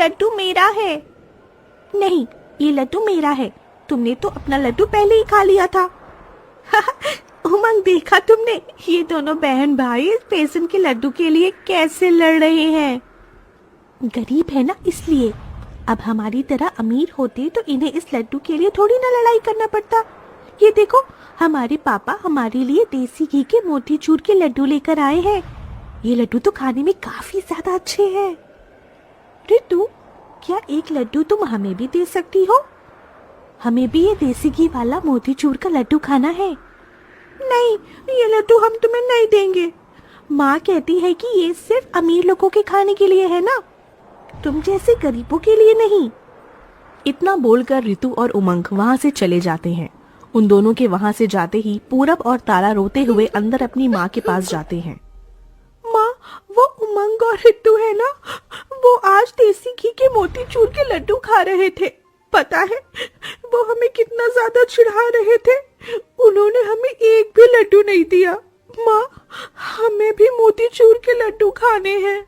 लड्डू मेरा है। नहीं, ये लड्डू मेरा है, तुमने तो अपना लड्डू पहले ही खा लिया था। उमंग, देखा तुमने, ये दोनों बहन भाई इस बेसन के लड्डू के लिए कैसे लड़ रहे हैं। गरीब है ना इसलिए। अब हमारी तरह अमीर होते तो इन्हें इस लड्डू के लिए थोड़ी ना लड़ाई करना पड़ता। ये देखो, हमारे पापा हमारे लिए देसी घी के मोतीचूर के लड्डू लेकर आए हैं। ये लड्डू तो खाने में काफी ज्यादा अच्छे हैं। रितु, क्या एक लड्डू तुम हमें भी दे सकती हो? हमें भी ये देसी घी वाला मोतीचूर का लड्डू खाना है। नहीं, ये लड्डू हम तुम्हें नहीं देंगे। माँ कहती है कि ये सिर्फ अमीर लोगों के खाने के लिए है ना, तुम जैसे गरीबों के लिए नहीं। इतना बोलकर रितु और उमंग वहाँ से चले जाते हैं। उन दोनों के वहाँ से जाते ही पूरब और तारा रोते हुए अंदर अपनी माँ के पास जाते हैं। माँ, वो उमंग और रितु है ना, वो आज देसी घी के मोतीचूर के लड्डू खा रहे थे। पता है, वो हमें कितना ज्यादा चिढ़ा रहे थे। उन्होंने हमें एक भी लड्डू नहीं दिया। माँ, हमें भी मोतीचूर के लड्डू खाने हैं।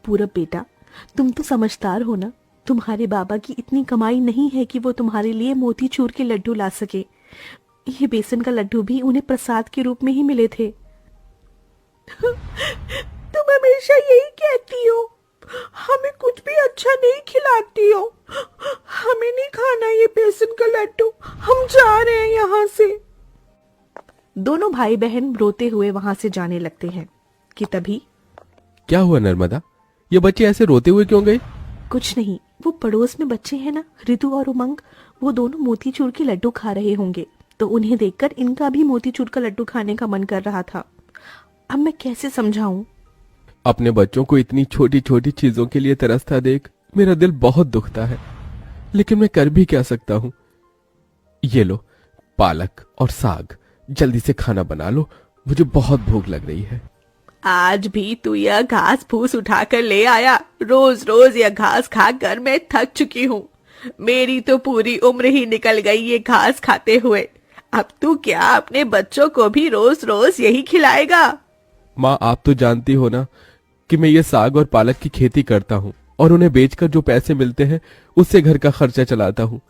पूरब बेटा, तुम तो समझदार हो ना, तुम्हारे बाबा की इतनी कमाई नहीं है कि वो तुम्हारे लिए मोतीचूर के लड्डू ला सके। ये बेसन का लड्डू भी उन्हें प्रसाद के रूप में ही मिले थे। तुम हमेशा यही कहती हो, हमें कुछ भी अच्छा नहीं खिलाती हो। हमें नहीं खाना ये बेसन का लड्डू, हम जा रहे हैं यहाँ से। दोनों भाई बहन रोते हुए वहां से जाने लगते हैं कि तभी क्या हुआ नर्मदा, ये बच्चे ऐसे रोते हुए क्यों गए? कुछ नहीं, वो पड़ोस में बच्चे हैं ना, रितु और उमंग, वो दोनों मोतीचूर के लड्डू खा रहे होंगे, तो उन्हें देखकर इनका भी मोतीचूर का लड्डू खाने का मन कर रहा था। अब मैं कैसे समझाऊं? अपने बच्चों को इतनी छोटी छोटी चीजों के लिए तरसता देख मेरा दिल बहुत दुखता है, लेकिन मैं कर भी क्या सकता हूँ। ये लो पालक और साग, जल्दी से खाना बना लो, मुझे बहुत भूख लग रही है। आज भी तू यह घास फूस उठा कर ले आया। रोज रोज यह घास खाकर मैं थक चुकी हूँ। मेरी तो पूरी उम्र ही निकल गई ये घास खाते हुए। अब तू क्या अपने बच्चों को भी रोज रोज यही खिलाएगा? माँ, आप तो जानती हो ना कि मैं ये साग और पालक की खेती करता हूँ और उन्हें बेचकर जो पैसे मिलते हैं उससे घर का खर्चा चलाता हूँ।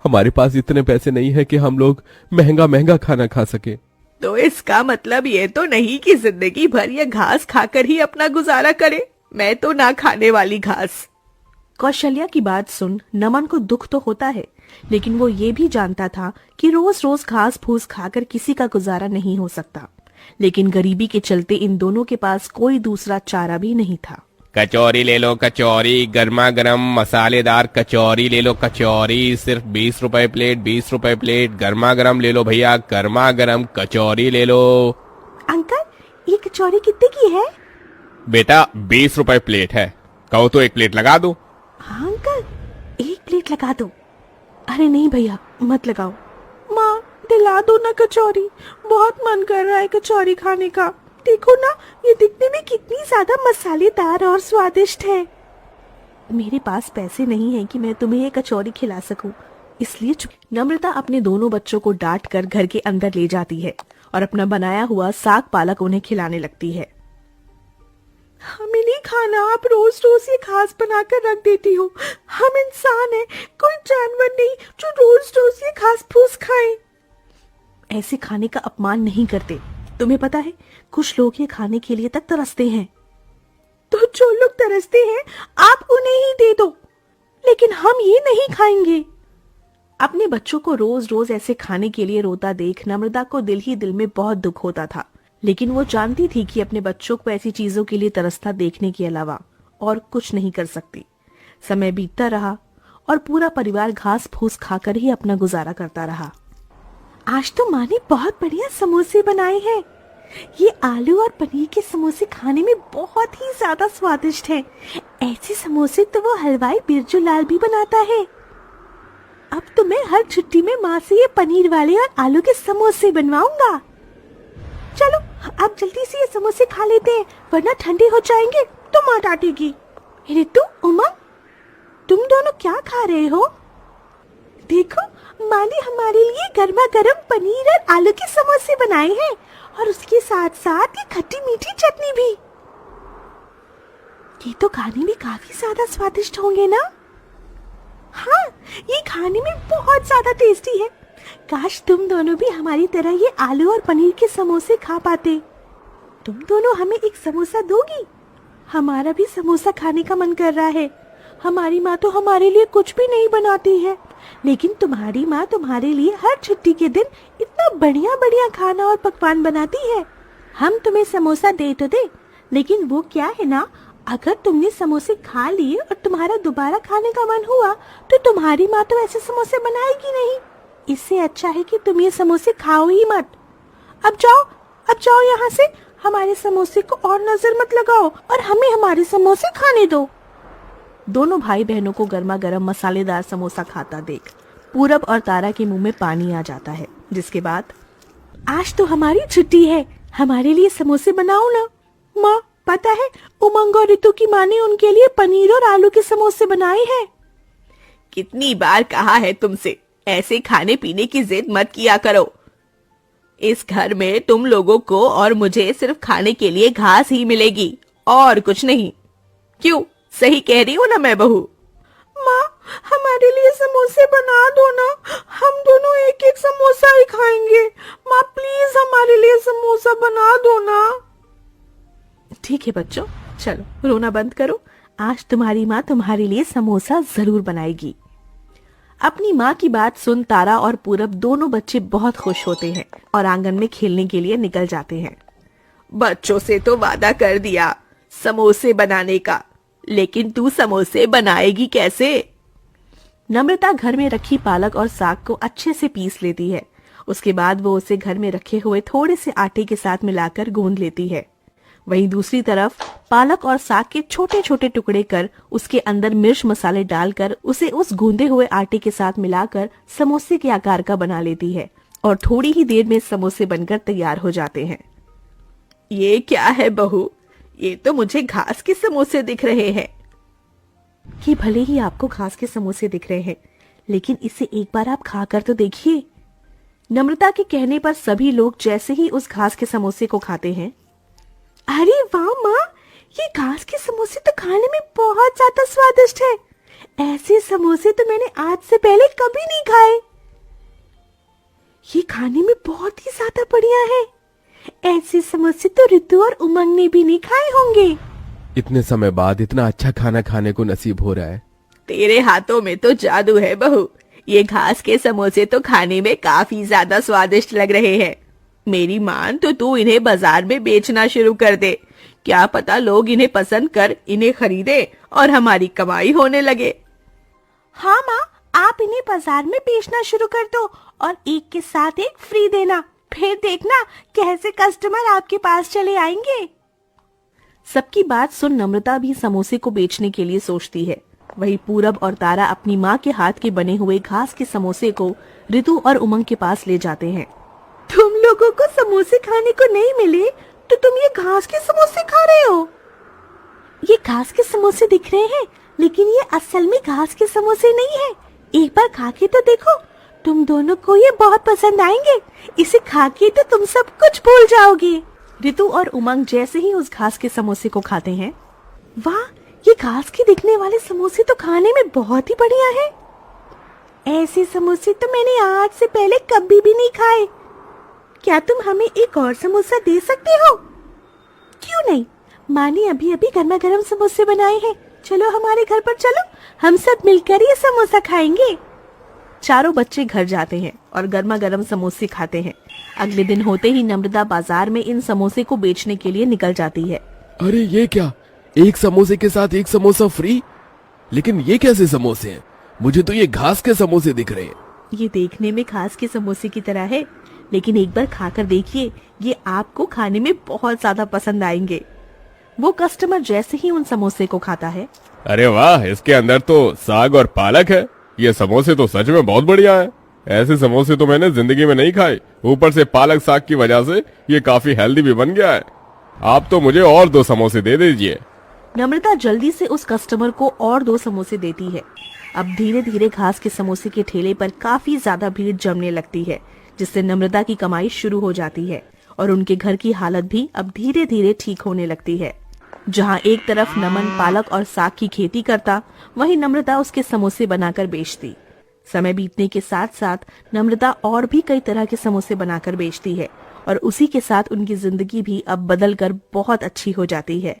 हमारे पास इतने पैसे नहीं है कि हम लोग महंगा महंगा खाना खा सके। तो इसका मतलब ये तो नहीं कि जिंदगी भर ये घास खाकर ही अपना गुजारा करे। मैं तो ना खाने वाली घास। कौशल्या की बात सुन नमन को दुख तो होता है, लेकिन वो ये भी जानता था कि रोज रोज घास फूस खाकर किसी का गुजारा नहीं हो सकता। लेकिन गरीबी के चलते इन दोनों के पास कोई दूसरा चारा भी नहीं था। कचौरी ले लो कचौरी, गर्मा गर्म मसालेदार कचौरी ले लो कचौरी, सिर्फ 20 रुपए प्लेट, 20 रुपए प्लेट। गर्मा गर्म ले लो भैया, गर्मा गर्म कचौरी ले लो। अंकल, ये कचौरी कितने की है? बेटा 20 रुपए प्लेट है, कहो तो एक प्लेट लगा दो। हाँ अंकल, एक प्लेट लगा दो। अरे नहीं भैया, मत लगाओ। माँ, दिला दो ना कचौरी, बहुत मन कर रहा है कचौरी खाने का। देखो ना, ये दिखने में कितनी ज्यादा मसालेदार और स्वादिष्ट है। मेरे पास पैसे नहीं है कि मैं तुम्हें ये कचौरी खिला सकूं, इसलिए नम्रता अपने दोनों बच्चों को डांट कर घर के अंदर ले जाती है और अपना बनाया हुआ साग पालक उन्हें खिलाने लगती है। हमें नहीं खाना, आप रोज रोज ये घास बनाकर रख देती हो। हम इंसान हैं, कोई जानवर नहीं जो रोज रोज ये घास फूस खाए। ऐसे खाने का अपमान नहीं करते, तुम्हें पता है कुछ लोग ये खाने के लिए तक तरसते हैं। तो जो लोग तरसते हैं आप उन्हें ही दे दो, लेकिन हम ये नहीं खाएंगे। अपने बच्चों को रोज रोज ऐसे खाने के लिए रोता देख नम्रता को दिल ही दिल में बहुत दुख होता था, लेकिन वो जानती थी कि अपने बच्चों को ऐसी चीजों के लिए तरसता देखने के अलावा और कुछ नहीं कर सकती। समय बीतता रहा और पूरा परिवार घास फूस खाकर ही अपना गुजारा करता रहा। आज तो माँ ने बहुत बढ़िया समोसे बनाए हैं। ये आलू और पनीर के समोसे खाने में बहुत ही ज्यादा स्वादिष्ट हैं। ऐसे समोसे तो वो हलवाई बिरजू लाल भी बनाता है। अब तो मैं हर छुट्टी में माँ से ये पनीर वाले और आलू के समोसे बनवाऊंगा। चलो अब जल्दी से ये समोसे खा लेते हैं, वरना ठंडे हो जाएंगे तो माँ डांटेगी। रितु, उमंग, तुम दोनों क्या खा रहे हो? देखो, माँ ने हमारे लिए गर्मा गर्म पनीर और आलू के समोसे बनाए हैं और उसके साथ साथ ये खट्टी मीठी चटनी भी। ये तो खाने में काफी ज्यादा स्वादिष्ट होंगे ना? हाँ, ये खाने में बहुत ज्यादा टेस्टी है। काश तुम दोनों भी हमारी तरह ये आलू और पनीर के समोसे खा पाते। तुम दोनों हमें एक समोसा दोगी? हमारा भी समोसा खाने का मन कर रहा है। हमारी माँ तो हमारे लिए कुछ भी नहीं बनाती है, लेकिन तुम्हारी माँ तुम्हारे लिए हर छुट्टी के दिन इतना बढ़िया बढ़िया खाना और पकवान बनाती है। हम तुम्हें समोसा दे तो दे, लेकिन वो क्या है ना, अगर तुमने समोसे खा लिए और तुम्हारा दोबारा खाने का मन हुआ तो तुम्हारी माँ तो ऐसे समोसे बनाएगी नहीं। इससे अच्छा है कि तुम ये समोसे खाओ ही मत। अब जाओ यहाँ से। हमारे समोसे को और नजर मत लगाओ और हमें हमारे समोसे खाने दो। दोनों भाई बहनों को गर्मा गर्म मसालेदार समोसा खाता देख पूरब और तारा के मुंह में पानी आ जाता है, जिसके बाद आज तो हमारी छुट्टी है, हमारे लिए समोसे बनाओ ना। माँ, पता है उमंग और ऋतु की माँ ने उनके लिए पनीर और आलू के समोसे बनाए हैं। कितनी बार कहा है तुमसे, ऐसे खाने पीने की जिद मत किया करो। इस घर में तुम लोगों को और मुझे सिर्फ खाने के लिए घास ही मिलेगी और कुछ नहीं। क्यों, सही कह रही हूँ ना मैं बहू? माँ, हमारे लिए समोसे बना दो ना, हम दोनों एक एक समोसा ही खाएंगे। माँ प्लीज हमारे लिए समोसा बना दो ना। ठीक है बच्चों, चलो रोना बंद करो। आज तुम्हारी माँ तुम्हारे लिए समोसा जरूर बनाएगी। अपनी माँ की बात सुन तारा और पूरब दोनों बच्चे बहुत खुश होते हैं और आंगन में खेलने के लिए निकल जाते हैं। बच्चों से तो वादा कर दिया समोसे बनाने का, लेकिन तू समोसे बनाएगी कैसे? नम्रता घर में रखी पालक और साग को अच्छे से पीस लेती है। उसके बाद वो उसे घर में रखे हुए थोड़े से आटे के साथ मिलाकर गूंद लेती है। वहीं दूसरी तरफ पालक और साग के छोटे छोटे टुकड़े कर उसके अंदर मिर्च मसाले डालकर उसे उस गूंदे हुए आटे के साथ मिलाकर समोसे के आकार का बना लेती है और थोड़ी ही देर में समोसे बनकर तैयार हो जाते हैं। ये क्या है बहू, ये तो मुझे घास के समोसे दिख रहे हैं। कि भले ही आपको घास के समोसे दिख रहे हैं, लेकिन इसे एक बार आप खाकर तो देखिए। नम्रता के कहने पर सभी लोग जैसे ही उस घास के समोसे को खाते हैं, अरे वाह माँ, ये घास के समोसे तो खाने में बहुत ज्यादा स्वादिष्ट है। ऐसे समोसे तो मैंने आज से पहले कभी नहीं खाए। ये खाने में बहुत ही ज्यादा बढ़िया है। ऐसे समोसे तो ऋतु और उमंग ने भी नहीं खाए होंगे। इतने समय बाद इतना अच्छा खाना खाने को नसीब हो रहा है। तेरे हाथों में तो जादू है बहू। ये घास के समोसे तो खाने में काफी ज्यादा स्वादिष्ट लग रहे हैं। मेरी मान तो तू इन्हें बाजार में बेचना शुरू कर दे। क्या पता लोग इन्हें पसंद कर इन्हें खरीदे और हमारी कमाई होने लगे। हाँ माँ, आप इन्हें बाजार में बेचना शुरू कर दो और एक के साथ एक फ्री देना। फिर देखना कैसे कस्टमर आपके पास चले आएंगे। सबकी बात सुन नम्रता भी समोसे को बेचने के लिए सोचती है। वही पूरब और तारा अपनी माँ के हाथ के बने हुए घास के समोसे को ऋतु और उमंग के पास ले जाते हैं। तुम लोगों को समोसे खाने को नहीं मिले तो तुम ये घास के समोसे खा रहे हो। ये घास के समोसे दिख रहे हैं, लेकिन ये असल में घास के समोसे नहीं है। एक बार खा के तो देखो, तुम दोनों को ये बहुत पसंद आएंगे। इसे खा के तो तुम सब कुछ भूल जाओगे। ऋतु और उमंग जैसे ही उस घास के समोसे को खाते हैं, वाह, ये घास के दिखने वाले समोसे तो खाने में बहुत ही बढ़िया है। ऐसे समोसे तो मैंने आज से पहले कभी भी नहीं खाए। क्या तुम हमें एक और समोसा दे सकते हो? क्यों नहीं, माँ ने अभी अभी गर्मा गर्म समोसे बनाए हैं। चलो हमारे घर पर चलो, हम सब मिलकर ये समोसा खाएंगे। चारों बच्चे घर जाते हैं और गर्मा गर्म समोसे खाते हैं। अगले दिन होते ही नम्रता बाजार में इन समोसे को बेचने के लिए निकल जाती है। अरे ये क्या, एक समोसे के साथ एक समोसा फ्री? लेकिन ये कैसे समोसे हैं? मुझे तो ये घास के समोसे दिख रहे हैं। ये देखने में घास के समोसे की तरह है, लेकिन एक बार खाकर देखिए, ये आपको खाने में बहुत ज्यादा पसंद आएंगे। वो कस्टमर जैसे ही उन समोसे को खाता है, अरे वाह, इसके अंदर तो साग और पालक है। ये समोसे तो सच में बहुत बढ़िया है। ऐसे समोसे तो मैंने जिंदगी में नहीं खाए। ऊपर से पालक साग की वजह से ये काफी हेल्दी भी बन गया है। आप तो मुझे और 2 समोसे दे दीजिए। नम्रता जल्दी से उस कस्टमर को और 2 समोसे देती है। अब धीरे धीरे घास के समोसे के ठेले पर काफी ज्यादा भीड़ जमने लगती है, जिससे नम्रता की कमाई शुरू हो जाती है और उनके घर की हालत भी अब धीरे धीरे ठीक होने लगती है। जहाँ एक तरफ नमन पालक और साग की खेती करता, वहीं नम्रता उसके समोसे बनाकर बेचती। समय बीतने के साथ साथ नम्रता और भी कई तरह के समोसे बनाकर बेचती है और उसी के साथ उनकी जिंदगी भी अब बदल कर बहुत अच्छी हो जाती है।